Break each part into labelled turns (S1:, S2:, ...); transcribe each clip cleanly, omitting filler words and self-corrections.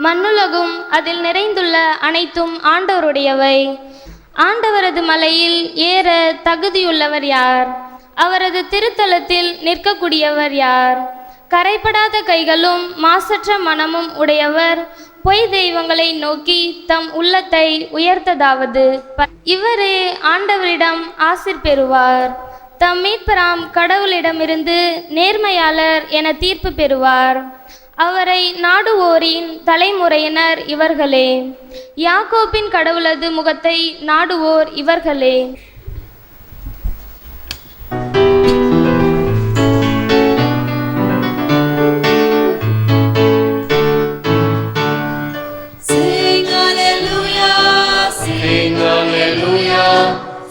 S1: மண்ணுலகும் அதில் நிறைந்துள்ள அனைத்தும் ஆண்டவருடையவை. ஆண்டவரது மலையில் ஏற தகுதியுள்ளவர் யார்? அவரது திருத்தலத்தில் நிற்கக்கூடியவர் யார்? கரைப்படாத கைகளும் மாசற்ற மனமும் உடையவர் பொய் தெய்வங்களை நோக்கி தம் உள்ளத்தை உயர்த்ததாவது, இவரே ஆண்டவரிடம் ஆசிர் பெறுவார். தம் மீட்பராம் கடவுளிடமிருந்து நேர்மையாளர் என தீர்ப்பு பெறுவார். அவரை நாடுவோரின் தலைமுறையினர் இவர்களே. யாக்கோபின் கடவுளது முகத்தை நாடுவோர் இவர்களே.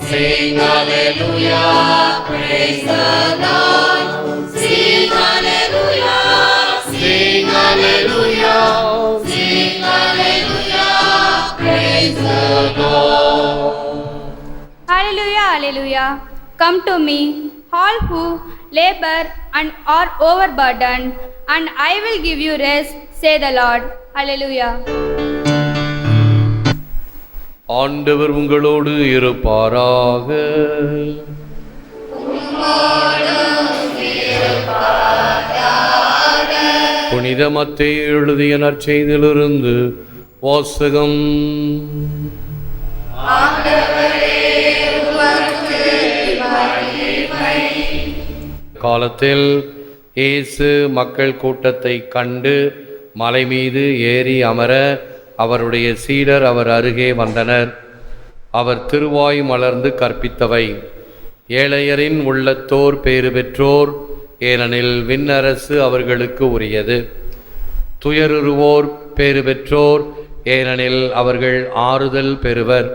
S2: Sing hallelujah, praise the Lord. Sing hallelujah, sing hallelujah, sing hallelujah, praise the Lord.
S3: Hallelujah, hallelujah. Come to me, all who labor and are overburdened, and I will give you rest, say the Lord. Hallelujah.
S4: ஆண்டவர் உங்களோடு இருப்பாராக. புனித மத்தேயு எழுதிய நற்செய்தியிலிருந்து வாசகம். காலத்தில் இயேசு மக்கள் கூட்டத்தை கண்டு மலை மீது ஏறி அமர அவருடைய சீடர் அவர் அருகே வந்தனர். அவர் திருவாய் மலர்ந்து கற்பித்தவை: ஏழையரின் உள்ளத்தோர் பேறு பெற்றோர், ஏனெனில் விண்ணரசு அவர்களுக்கு உரியது. துயருறுவோர் பேறு பெற்றோர், ஏனெனில் அவர்கள் ஆறுதல் பெறுவர்.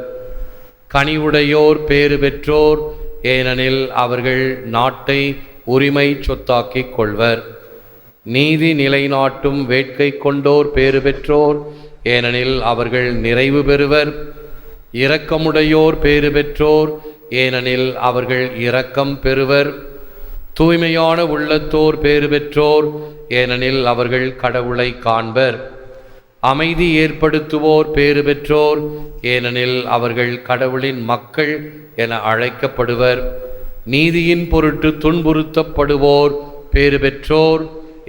S4: கனிவுடையோர் பேறு பெற்றோர், ஏனெனில் அவர்கள் நாட்டை உரிமை சொத்தாக்கிக் கொள்வர். நீதி நிலைநாட்டும் வேட்கை கொண்டோர் பேறு பெற்றோர், ஏனெனில் அவர்கள் நிறைவு பெறுவர். இரக்கமுடையோர் பேறு பெற்றோர், ஏனெனில் அவர்கள் இரக்கம் பெறுவர். தூய்மையான உள்ளத்தோர் பேறு பெற்றோர், ஏனெனில் அவர்கள் கடவுளை காண்பர். அமைதி ஏற்படுத்துவோர் பேறு பெற்றோர், ஏனெனில் அவர்கள் கடவுளின் மக்கள் என அழைக்கப்படுவர். நீதியின் பொருட்டு துன்புறுத்தப்படுவோர் பேறு பெற்றோர்,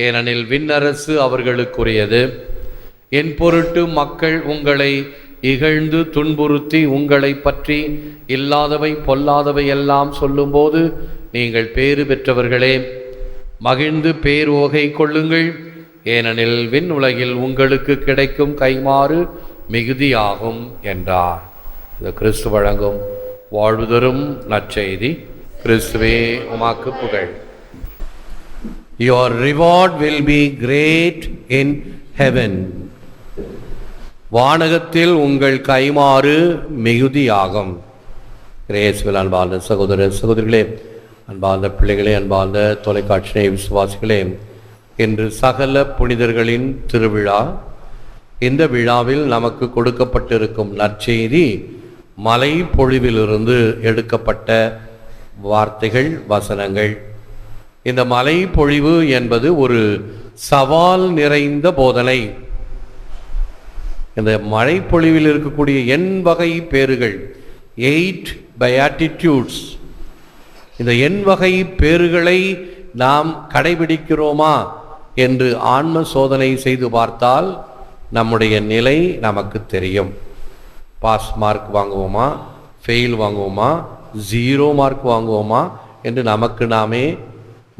S4: ஏனெனில் விண்ணரசு அவர்களுக்குரியது. என் பொருட்டு மக்கள் உங்களை இகழ்ந்து துன்புறுத்தி உங்களை பற்றி இல்லாதவை பொல்லாதவை எல்லாம் சொல்லும்போது நீங்கள் பேறு பெற்றவர்களே. மகிழ்ந்து பேருவகை கொள்ளுங்கள், ஏனெனில் விண்ணுலகில் உங்களுக்கு கிடைக்கும் கைமாறு மிகுதியாகும் என்றார். இது கிறிஸ்து வழங்கும் வாழ்வு தரும் நற்செய்தி. கிறிஸ்துவே உமக்கு புகழ். Your reward will be great in heaven. வானகத்தில் உங்கள் கைமாறு மிகுதியாகும். கிரேஸ்வில் அன்பார்ந்த சகோதர சகோதரிகளே, அன்பார்ந்த பிள்ளைகளே, அன்பார்ந்த தொலைக்காட்சி விசுவாசிகளே, இன்று சகல புனிதர்களின் திருவிழா. இந்த விழாவில் நமக்கு கொடுக்கப்பட்டிருக்கும் நற்செய்தி மலை பொழிவிலிருந்து எடுக்கப்பட்ட வார்த்தைகள், வசனங்கள். இந்த மலை பொழிவு என்பது ஒரு சவால் நிறைந்த போதனை. இந்த மழை பொழிவில் இருக்கக்கூடிய 8 வகை பேறுகள், 8 beatitudes. இந்த 8 வகை பேறுகளை நாம் கடைபிடிக்கிறோமா என்று ஆன்ம சோதனை செய்து பார்த்தால் நம்முடைய நிலை நமக்கு தெரியும். பாஸ் மார்க் வாங்குவோமா, ஃபெயில் வாங்குவோமா, 0 மார்க் வாங்குவோமா என்று நமக்கு நாமே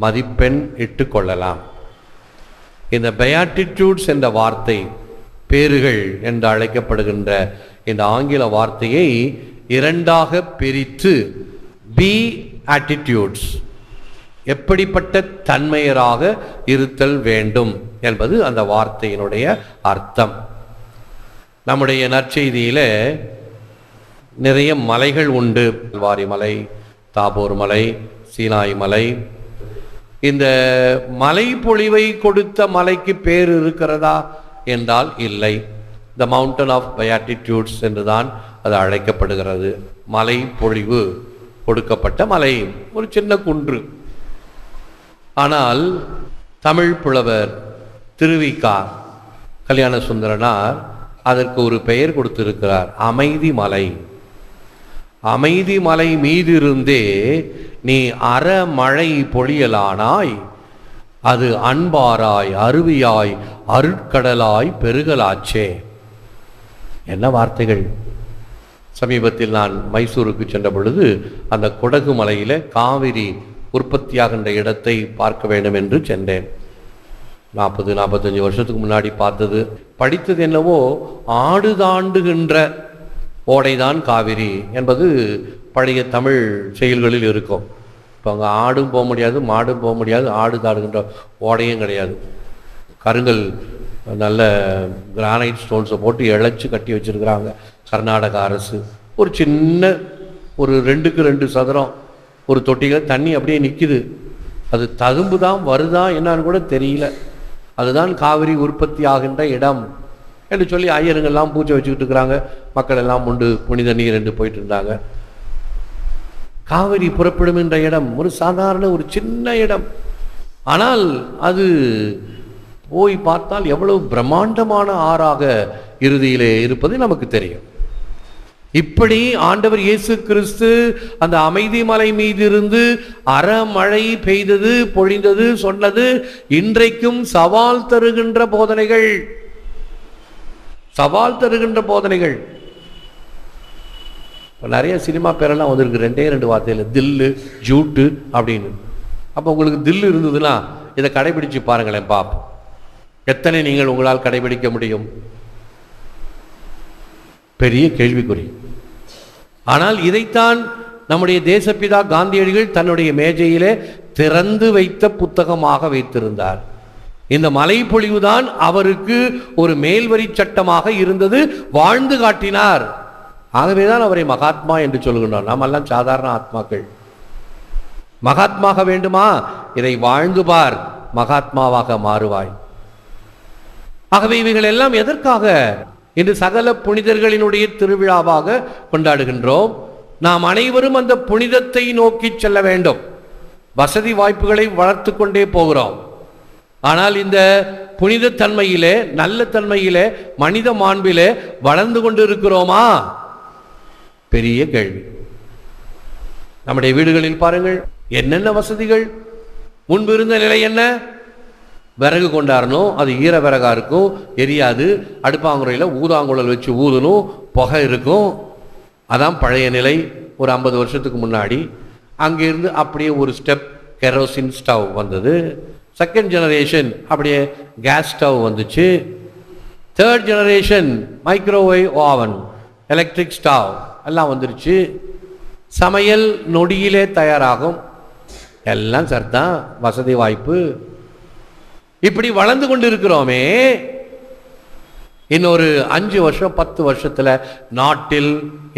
S4: மதிப்பெண் இட்டு கொள்ளலாம். இந்த beatitudes என்ற வார்த்தை, பேறுகள் என்று அழைக்கப்படுகின்ற இந்த ஆங்கில வார்த்தையை 2ஆக பிரித்து பி ஆட்டிடியூட்ஸ், எப்படிப்பட்ட தன்மையராக இருத்தல் வேண்டும் என்பது அந்த வார்த்தையினுடைய அர்த்தம். நம்முடைய நற்செய்தியில் நிறைய மலைகள் உண்டு. வாரி மலை, தாபோர் மலை, சீனாய் மலை. இந்த மலை பொழிவை கொடுத்த மலைக்கு பேர் இருக்கிறதா என்றால் இல்லை. த மவுண்டன் ஆஃப் beatitudes என்றுதான் அது அழைக்கப்படுகிறது. மலை பொழிவு கொடுக்கப்பட்ட மலை, ஒரு சின்ன குன்று. ஆனால் தமிழ் புலவர் திருவிக்கா கல்யாண சுந்தரனார் அதற்கு ஒரு பெயர் கொடுத்திருக்கிறார், அமைதி மலை. அமைதி மலை மீதிருந்தே நீ அறமழை பொழியலானாய், அது அன்பாராய் அருவியாய் அருட்கடலாய் பெருகலாச்சே. என்ன வார்த்தைகள்! சமீபத்தில் நான் மைசூருக்கு சென்ற பொழுது அந்த கொடகு மலையில காவிரி உற்பத்தியாகின்ற இடத்தை பார்க்க வேண்டும் என்று சென்றேன். 40-45 வருஷத்துக்கு முன்னாடி பார்த்தது. படித்தது என்னவோ ஆடு தாண்டுகின்ற ஓடைதான் காவிரி என்பது பழைய தமிழ் செயல்களில் இருக்கும். இப்போ அங்கே ஆடும் போக முடியாது, மாடும் போக முடியாது, ஆடு தாடுகின்ற ஓடையும் கிடையாது. கருங்கல் நல்ல கிரானைட் ஸ்டோன்ஸை போட்டு இழைச்சி கட்டி வச்சிருக்கிறாங்க கர்நாடக அரசு. ஒரு சின்ன ஒரு 2x2 சதுரம் ஒரு தொட்டியில் தண்ணி அப்படியே நிற்கிது. அது ததும்பு தான் வருதா என்னான்னு கூட தெரியல. அதுதான் காவிரி உற்பத்தி ஆகின்ற இடம் என்று சொல்லி ஐயருங்கெல்லாம் பூஜை வச்சுக்கிட்டு இருக்கிறாங்க. மக்கள் எல்லாம் உண்டு புனித நீர் என்று போயிட்டு இருந்தாங்க. காவிரி புறப்படும் என்ற இடம் ஒரு சாதாரண ஒரு சின்ன இடம். ஆனால் அது போய் பார்த்தால் எவ்வளவு பிரம்மாண்டமான ஆறாக இறுதியிலே இருப்பது நமக்கு தெரியும். இப்படி ஆண்டவர் இயேசு கிறிஸ்து அந்த அமைதி மலை மீது இருந்து அறமழை பெய்தது, பொழிந்தது, சொன்னது இன்றைக்கும் சவால் தருகின்ற போதனைகள். சவால் தருகின்ற போதனைகள். நிறைய சினிமா பேரெல்லாம் வந்திருக்கு 2 வார்த்தையில், தில்லு ஜூட்டு அப்படின்னு. அப்போ உங்களுக்கு தில்லு இருந்ததுன்னா இதை கடைபிடிச்சு பாருங்களேன், பார்ப்போம் எத்தனை நீங்கள் உங்களால் கடைபிடிக்க முடியும். பெரிய கேள்விக்குறி. ஆனால் இதைத்தான் நம்முடைய தேசப்பிதா காந்தியடிகள் தன்னுடைய மேஜையிலே திறந்து வைத்த புத்தகமாக வைத்திருந்தார். இந்த மலை பொழிவுதான் அவருக்கு ஒரு மேல்வரி சட்டமாக இருந்தது, வாழ்ந்து காட்டினார். ஆகவேதான் அவரை மகாத்மா என்று சொல்கின்றோம். நாம் எல்லாம் சாதாரண ஆத்மாக்கள். மகாத்மாக வேண்டுமா? இதை வாழ்ந்து பார், மகாத்மாவாக மாறுவாய். ஆகவே இவைகள் எல்லாம் எதற்காக இன்று சகல புனிதர்களினுடைய திருவிழாவாக கொண்டாடுகின்றோம்? நாம் அனைவரும் அந்த புனிதத்தை நோக்கி செல்ல வேண்டும். வசதி வாய்ப்புகளை வளர்த்து கொண்டே போகிறோம். ஆனால் இந்த புனித தன்மையிலே, நல்ல தன்மையிலே, மனித மாண்பிலே வளர்ந்து கொண்டு இருக்கிறோமா? பெரிய கேள்வி. நம்முடைய வீடுகளில் பாருங்கள், என்னென்ன வசதிகள். முன்பு இருந்த நிலை என்ன? விறகு கொண்டாடணும், அது ஈர விறகா இருக்கும், எரியாது. அடுப்பாங்குறையில் ஊதாங்குழல் வச்சு ஊதணும், புகை இருக்கும். அதான் பழைய நிலை. ஒரு 50 வருஷத்துக்கு முன்னாடி அங்கிருந்து அப்படியே ஒரு ஸ்டெப் கெரோசின் ஸ்டவ் வந்தது. செகண்ட் ஜெனரேஷன் அப்படியே கேஸ் ஸ்டவ் வந்துச்சு. Third generation microwave oven, electric stove எல்லாம் வந்துருச்சு. சமையல் நொடியிலே தயாராகும். எல்லாம் சரிதான், வசதி வாய்ப்பு. இப்படி வளர்ந்து கொண்டு இருக்கிறோமே, இன்னொரு 5 வருஷம் 10 வருஷத்துல நாட்டில்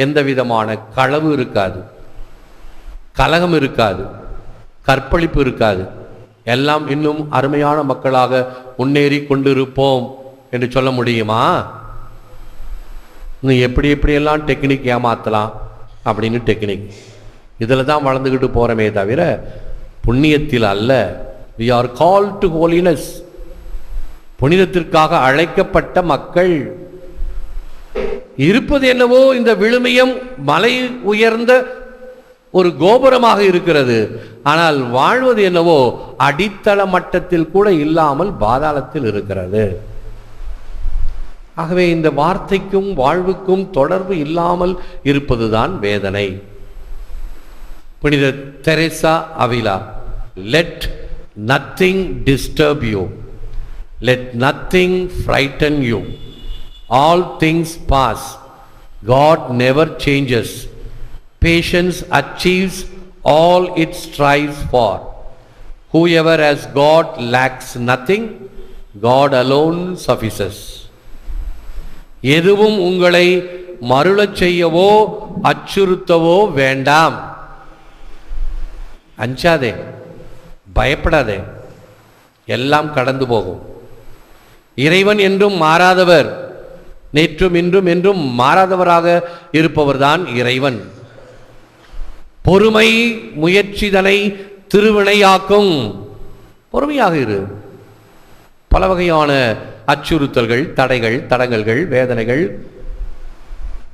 S4: எந்த விதமான களவு இருக்காது, கலகம் இருக்காது, கற்பழிப்பு இருக்காது. எல்லாம் இன்னும் அருமையான மக்களாக முன்னேறி கொண்டிருப்போம் என்று சொல்ல முடியுமா? இன்னும் எப்படி எப்படியெல்லாம் டெக்னிக் ஏமாத்தலாம் அப்படின்னு டெக்னிக், இதில் தான் வளர்ந்துக்கிட்டு போகிறோமே தவிர புண்ணியத்தில் அல்ல. We are called to holiness. புனிதத்திற்காக அழைக்கப்பட்ட மக்கள். இருப்பது என்னவோ இந்த விழுமியம் மலை உயர்ந்த ஒரு கோபுரமாக இருக்கிறது. ஆனால் வாழ்வது என்னவோ அடித்தள மட்டத்தில் கூட இல்லாமல் பாதாளத்தில் இருக்கிறது. ஆகவே இந்த வார்த்தைக்கும் வாழ்வுக்கும் தொடர்பு இல்லாமல் இருப்பதுதான் வேதனை. புனித Teresa Avila, let nothing disturb you, let nothing frighten you, all things pass, God never changes, patience achieves all it strives for, whoever has God lacks nothing, God alone suffices. எதுவும் உங்களை மருளச் செய்யவோ அச்சுறுத்தவோ வேண்டாம். அஞ்சாதே, பயப்படாதே, எல்லாம் கடந்து போகும். இறைவன் என்றும் மாறாதவர், நேற்றும் இன்றும் என்றும் மாறாதவராக இருப்பவர்தான் இறைவன். பொறுமை முயற்சிதனை திருவினையாக்கும். பொறுமையாக இரு. பல வகையான அச்சுறுத்தல்கள், தடைகள், தடங்கல்கள், வேதனைகள்.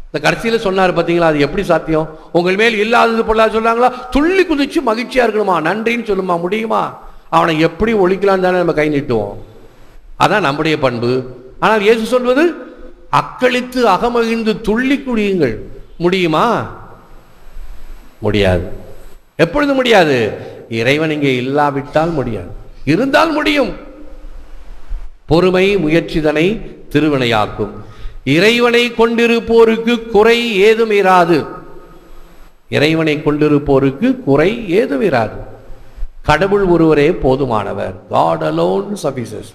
S4: இந்த கடைசியில் சொன்னார் பார்த்தீங்களா, அது எப்படி சாத்தியம்? உங்கள் மேல் இல்லாதது பொல்லாது சொல்றாங்களா, துள்ளி குதிச்சு மகிழ்ச்சியா இருக்கணுமா, நன்றின்னு சொல்லுமா, முடியுமா? அவனை எப்படி ஒழிக்கலாம் தானே நம்ம கை நீட்டுவோம். அதான் நம்முடைய பண்பு. ஆனால் இயேசு சொல்வது அக்களித்து அகமகிழ்ந்து துள்ளி குடியுங்கள். முடியுமா? முடியாது. எப்பொழுது முடியாது? இறைவன் இங்கே இல்லாவிட்டால் முடியாது. இருந்தால் முடியும். பொறுமை முயற்சிதனை திருவினையாக்கும். இறைவனை கொண்டிருப்போருக்கு குறை ஏதும் இராது. இறைவனை கொண்டிருப்போருக்கு குறை ஏதும் இராது. கடவுள் ஒருவரே போதுமானவர். God alone suffices.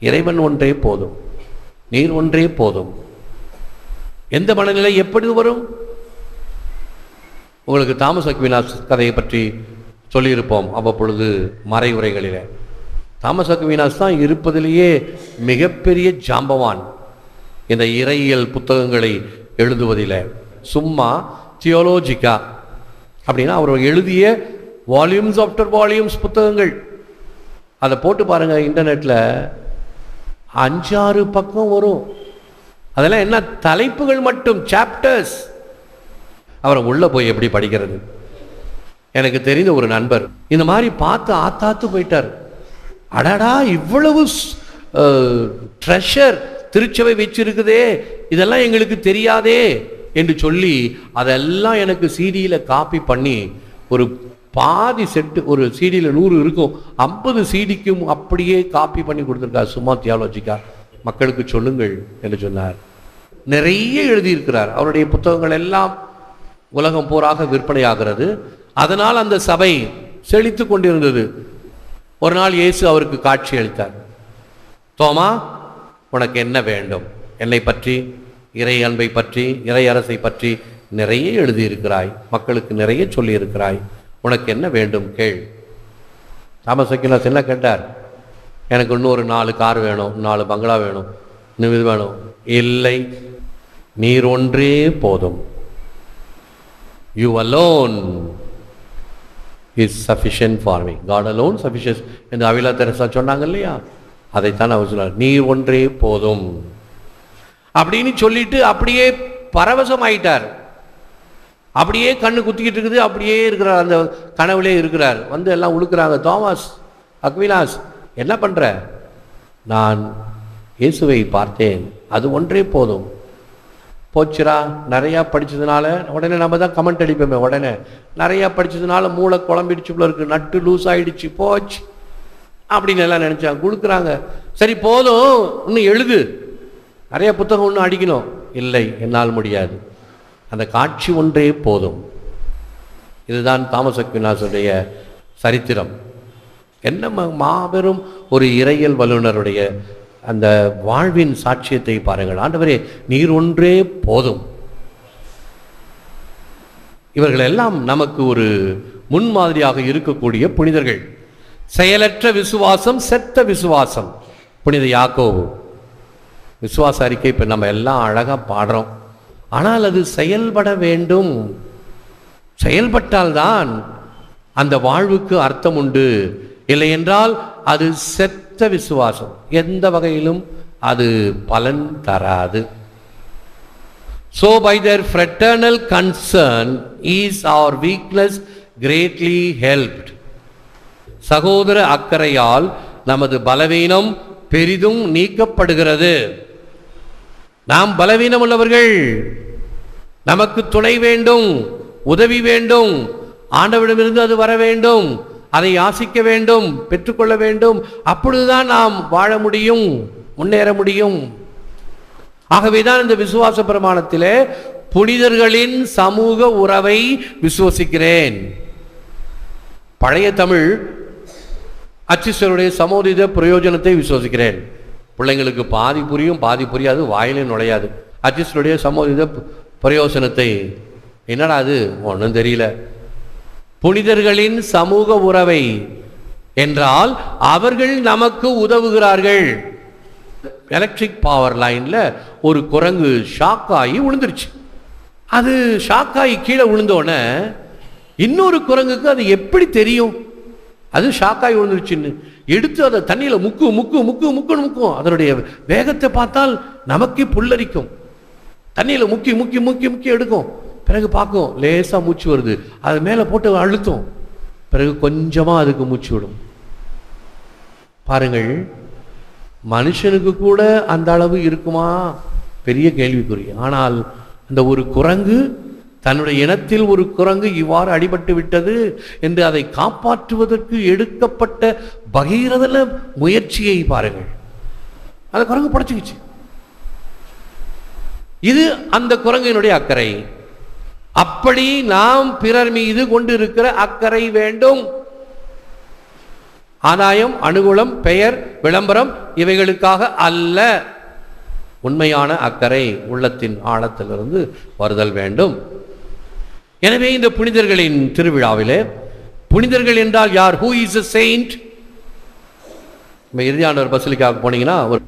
S4: இறைவன் ஒன்றே போதும், நீர் ஒன்றே போதும். எந்த மனநிலை எப்படி வரும்? உங்களுக்கு தாமஸ் அக்வினாஸ் கதையை பற்றி சொல்லியிருப்போம் அவ்வப்பொழுது மறைவுரைகளில். தாமஸ் அக்வினாஸ் தான் இருப்பதிலேயே மிகப்பெரிய ஜாம்பவான் இந்த இறையியல் புத்தகங்களை எழுதுவதில். சும்மா தியோலோஜிக்கா அப்படின்னா அவர் எழுதிய வால்யூம்ஸ் ஆஃப்டர் வால்யூம்ஸ் புத்தகங்கள், அதை போட்டு பாருங்கள் இன்டர்நெட்டில், 5-6 பக்கம் வரும். அதெல்லாம் என்ன தலைப்புகள் மட்டும், சாப்டர்ஸ். அவரை உள்ளே போய் எப்படி படிக்கிறது? எனக்கு தெரிந்த ஒரு நண்பர் இந்த மாதிரி பார்த்து ஆத்தாத்து போயிட்டார். அடாடா, இவ்வளவு ட்ரெஷர் திருச்சபை வச்சிருக்குதே, இதெல்லாம் எங்களுக்கு தெரியாதே என்று சொல்லி அதெல்லாம் எனக்கு சிடியில் காப்பி பண்ணி ஒரு பாதி செட்டு, ஒரு சிடியில் 100 இருக்கும், 50 சிடிக்கும் அப்படியே காப்பி பண்ணி கொடுத்துருக்கார். சும்மா தியாலஜிக்கா மக்களுக்கு சொல்லுங்கள் என்று சொன்னார். நிறைய எழுதியிருக்கிறார். அவருடைய புத்தகங்கள் எல்லாம் உலகம் போராக விற்பனையாகிறது. அதனால் அந்த சபை செழித்து கொண்டிருந்தது. ஒரு நாள் இயேசு அவருக்கு காட்சி அளித்தார். தோமா, உனக்கு என்ன வேண்டும்? என்னை பற்றி, இறை அன்பை பற்றி, இறை அரசை பற்றி நிறைய எழுதியிருக்கிறாய், மக்களுக்கு நிறைய சொல்லியிருக்கிறாய், உனக்கு என்ன வேண்டும் கேள். தாமஸ் அக்வினாஸ் என்ன கேட்டார்? எனக்கு இன்னொரு 4 கார் வேணும், 4 பங்களா வேணும், இன்னும் இது வேணும். இல்லை, நீர் ஒன்றே போதும். You alone is sufficient for me. God alone sufficient என்று அவிலா தெரசா சொன்னாங்க இல்லையா? அதைத்தான் அவர் சொன்னார். நீர் ஒன்றே போதும் அப்படின்னு சொல்லிட்டு அப்படியே பரவசம் ஆயிட்டார். அப்படியே கண்ணு குத்திக்கிட்டு இருக்குது, அப்படியே இருக்கிறார், அந்த கனவுலே இருக்கிறார். வந்து எல்லாம் உழுக்கிறாங்க, தாமஸ் அக்வினாஸ் என்ன பண்ற? நான் இயேசுவை பார்த்தேன், அது ஒன்றே போதும். போச்சுரா, நிறையா படித்ததுனால உடனே நம்ம தான் கமெண்ட் அடிப்போமே, உடனே நிறையா படித்ததுனால மூளை குழம்பிடுச்சு போல இருக்கு, நட்டு லூஸ் ஆகிடுச்சு, போச்சு அப்படின்னு எல்லாம் நினச்சாங்க. கொடுக்குறாங்க. சரி போதும், இன்னும் எழுது, நிறைய புத்தகம் இன்னும் அடிக்கணும். இல்லை, என்னால் முடியாது, அந்த காட்சி ஒன்றே போதும். இதுதான் தாமஸ் அக்வினாஸுடைய சரித்திரம். என்ன மாபெரும் ஒரு இறையியல் வல்லுநருடைய அந்த வாழ்வின் சாட்சியத்தை பாருங்கள். ஆண்டவரே, நீர் ஒன்றே போதும். இவர்கள் எல்லாம் நமக்கு ஒரு முன்மாதிரியாக இருக்கக்கூடிய புனிதர்கள். செயலற்ற விசுவாசம், செத்த விசுவாசம். புனித யாக்கோபு விசுவாச அறிக்கை இப்போ நம்ம எல்லாம் அழகாக பாடுறோம். ஆனால் அது செயல்பட வேண்டும். செயல்பட்டால்தான் அந்த வாழ்வுக்கு அர்த்தம் உண்டு. இல்லை என்றால் அது செத்த விசுவாசம், எந்த வகையிலும் அது பலன் தராது. So by their fraternal concern is our weakness greatly helped. சகோதர அக்கறையால் நமது பலவீனம் பெரிதும் நீக்கப்படுகிறது. நாம் பலவீனம் உள்ளவர்கள், நமக்கு துணை வேண்டும், உதவி வேண்டும், ஆண்டவரிடமிருந்து அது வர வேண்டும், அதை யாசிக்க வேண்டும், பெற்றுக்கொள்ள வேண்டும். அப்பொழுதுதான் நாம் வாழ முடியும், முன்னேற முடியும். ஆகவேதான் இந்த விசுவாச பிரமாணத்திலே புனிதர்களின் சமூக உறவை விசுவசிக்கிறேன். பழைய தமிழ் அச்சிஸ்டருடைய சமோதித பிரயோஜனத்தை விசுவசிக்கிறேன். பிள்ளைங்களுக்கு பாதி புரியும், பாதி புரியாது, வாயிலே நுழையாது. அச்சிஸ்டருடைய சமோதித பிரயோஜனத்தை என்னடா அது, ஒன்றும் தெரியல. புனிதர்களின் சமூக உறவை என்றால் அவர்கள் நமக்கு உதவுகிறார்கள். எலக்ட்ரிக் பவர் லைன்ல ஒரு குரங்கு ஷாக்காகி விழுந்துருச்சு. அது ஷாக்காகி கீழே விழுந்தோடனே இன்னொரு குரங்குக்கு அது எப்படி தெரியும்? அது ஷாக்காய் விழுந்துருச்சுன்னு எடுத்து அதை தண்ணியில் முக்கும். அதனுடைய வேகத்தை பார்த்தால் நமக்கே புல்லரிக்கும். தண்ணியில் முக்கி எடுக்கும். பிறகு பார்க்கும் லேசாக மூச்சு வருது, அது மேலே போட்டு அழுத்தும். பிறகு கொஞ்சமாக அதுக்கு மூச்சு விடும். பாருங்கள், மனுஷனுக்கு கூட அந்த அளவு இருக்குமா? பெரிய கேள்விக்குறி. ஆனால் அந்த ஒரு குரங்கு, தன்னுடைய இனத்தில் ஒரு குரங்கு இவ்வாறு அடிபட்டு விட்டது என்று அதை காப்பாற்றுவதற்கு எடுக்கப்பட்ட பகீரத முயற்சியை பாருங்கள். அந்த குரங்கு படைச்சுக்கிச்சு. இது அந்த குரங்கினுடைய அக்கறை. அப்படி நாம் பிறர் மீது கொண்டு இருக்கிற அக்கறை வேண்டும். ஆதாயம், அனுகூலம், பெயர், விளம்பரம் இவைகளுக்காக அல்ல. உண்மையான அக்கறை உள்ளத்தின் ஆழத்திலிருந்து வருதல் வேண்டும். எனவே இந்த புனிதர்களின் திருவிழாவிலே, புனிதர்கள் என்றால் யார்? Who is a saint? இறுதியானவர் பசிலிக்காவுக்கு போனீங்கன்னா, ஒரு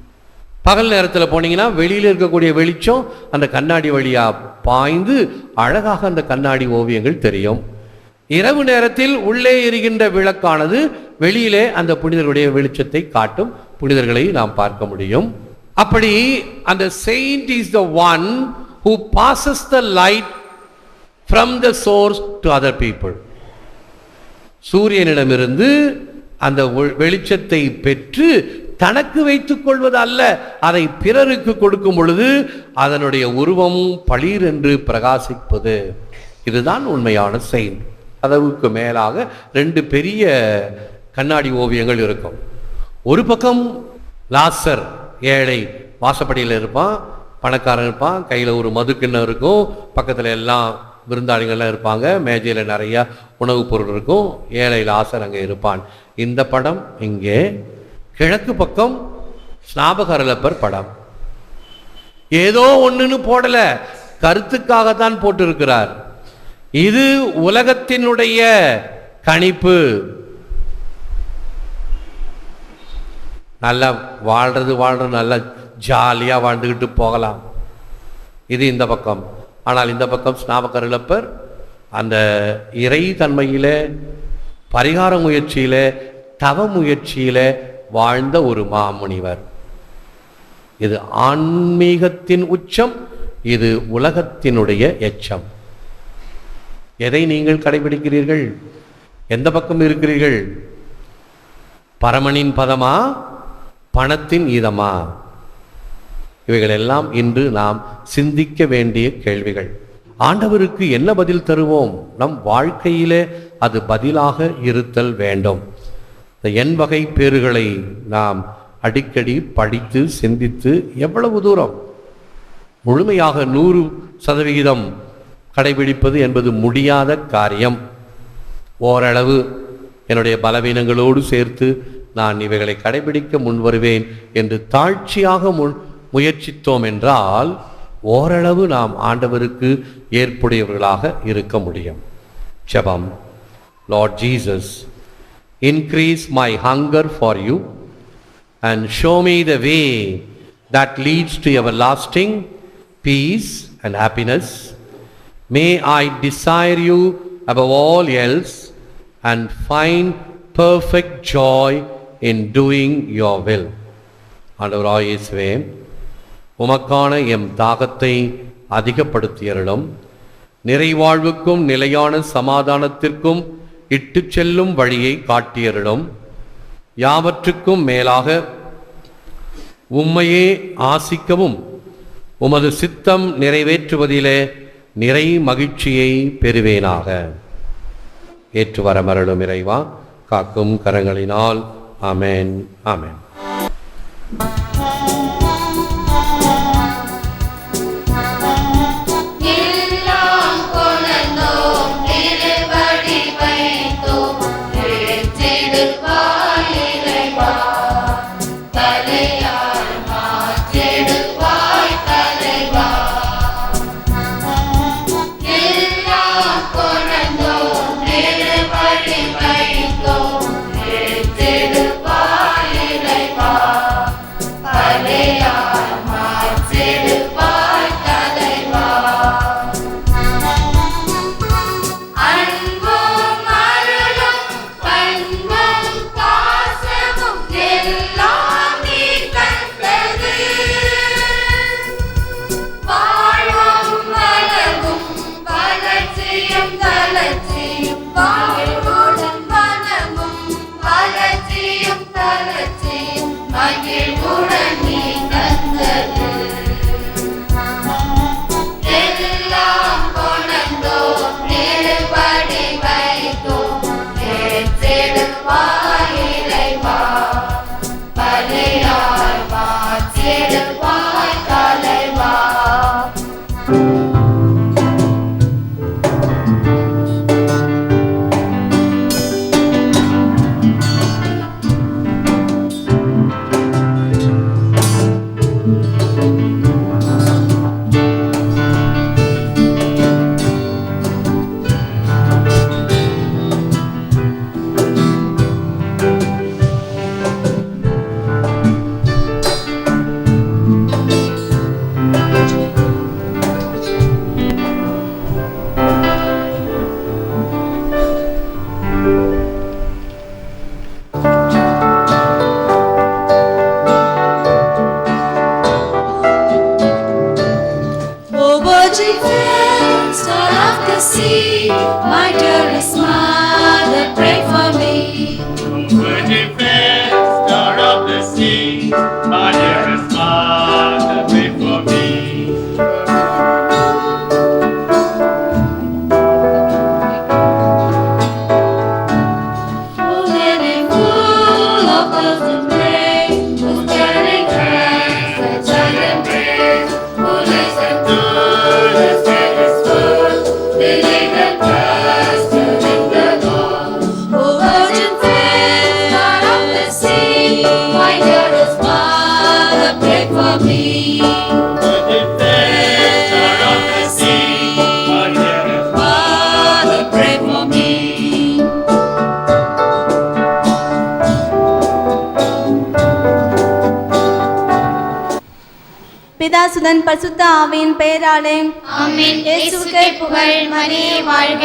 S4: பகல் நேரத்தில் போனீங்கன்னா வெளியில் இருக்கக்கூடிய வெளிச்சம் அந்த கண்ணாடி வழியா பாய்ந்து அழகாக அந்த கண்ணாடி ஓவியங்கள் தெரியும். இரவு நேரத்தில் உள்ளே எரிகின்ற விளக்கானது வெளியிலே அந்த புனிதர்களுடைய வெளிச்சத்தை காட்டும். புனிதர்களை நாம் பார்க்க முடியும். அப்படி அந்த saint is the one who passes the light from the source to other people. சூரியனிடமிருந்து அந்த வெளிச்சத்தை பெற்று தனக்கு வைத்துக் கொள்வது அல்ல, அதை பிறருக்கு கொடுக்கும் பொழுது அதனுடைய உருவம் பளீர் என்று பிரகாசிப்பது. இதுதான் உண்மையான செயின்ட். அதற்கு மேலாக 2 பெரிய கண்ணாடி ஓவியங்கள் இருக்கும். ஒரு பக்கம் லாசர், ஏழை, வாசப்படியில் இருப்பான், பணக்காரன் இருப்பான், கையில் ஒரு மதுக்கிண்ணம் இருக்கும், பக்கத்தில் எல்லாம் விருந்தாளிகள்லாம் இருப்பாங்க, மேஜையில் நிறைய உணவுப் பொருள் இருக்கும், ஏழை லாசர் அங்கே இருப்பான். இந்த படம் இங்கே. கிழக்கு பக்கம் ஸ்நாபகரலப்பர் படம். ஏதோ ஒன்றுன்னு போடல, கருத்துக்காகத்தான் போட்டிருக்கிறார். இது உலகத்தினுடைய கணிப்பு. நல்லா வாழ்றது நல்லா ஜாலியாக வாழ்ந்துக்கிட்டு போகலாம். இது இந்த பக்கம். ஆனால் இந்த பக்கம் ஸ்நாபகரலப்பர் அந்த இறை தன்மையிலே, பரிகார முயற்சியிலே, தவ முயற்சியிலே வாழ்ந்த ஒரு மாமுனிவர். இது ஆன்மீகத்தின் உச்சம், இது உலகத்தினுடைய எச்சம். எதை நீங்கள் கடைபிடிக்கிறீர்கள்? எந்த பக்கம் இருக்கிறீர்கள்? பரமனின் பதமா, பணத்தின் ஈதமா? இவைகள் எல்லாம் இன்று நாம் சிந்திக்க வேண்டிய கேள்விகள். ஆண்டவருக்கு என்ன பதில் தருவோம்? நம் வாழ்க்கையிலே அது பதிலாக இருத்தல் வேண்டும். இந்த எண்வகை பேறுகளை நாம் அடிக்கடி படித்து சிந்தித்து, எவ்வளவு தூரம் முழுமையாக 100% கடைபிடிப்பது என்பது முடியாத காரியம். ஓரளவு என்னுடைய பலவீனங்களோடு சேர்த்து நான் இவைகளை கடைபிடிக்க முன்வருவேன் என்று தாழ்ச்சியாக முயற்சித்தோம் என்றால் ஓரளவு நாம் ஆண்டவருக்கு ஏற்புடையவர்களாக இருக்க முடியும். ஜெபம். Lord Jesus, increase my hunger for you and show me the way that leads to everlasting peace and happiness. May I desire you above all else and find perfect joy in doing your will. ஆண்டவராகிய இயேசுவே, உமக்கான M தாகத்தை அதிகப்படுத்தியருளும், நிறைவாழ்வுக்கும் நிலையான சமாதானத்திற்கும் இட்டு செல்லும் வழியை காட்டியருளும். யாவற்றுக்கும் மேலாக உம்மையே ஆசிக்கவும் உமது சித்தம் நிறைவேற்றுவதிலே நிறை மகிழ்ச்சியை பெறுவேனாக. ஏற்று வரமருளும் இறைவா, காக்கும் கரங்களினால். ஆமென், ஆமென்.
S2: dearest mother, pray for me.
S5: Virgin fair, star of the sea, my dearest mother, pray for me.
S2: Oh, Lily full of golden grace, whose turning hands the child embrace, who listened to the Savior's word, believed and trusted in the Lord. Oh, virgin fair, star of the sea, my dearest mother, pray for me.
S5: Virgin fair, star of the sea, my dearest
S2: Mother, pray for me.
S3: பிதாசுதன் பரிசுத்த ஆவியின் பெயராலே
S2: ஆமென். இயேசுவுக்கே புகழ், மரியே வாழ்க.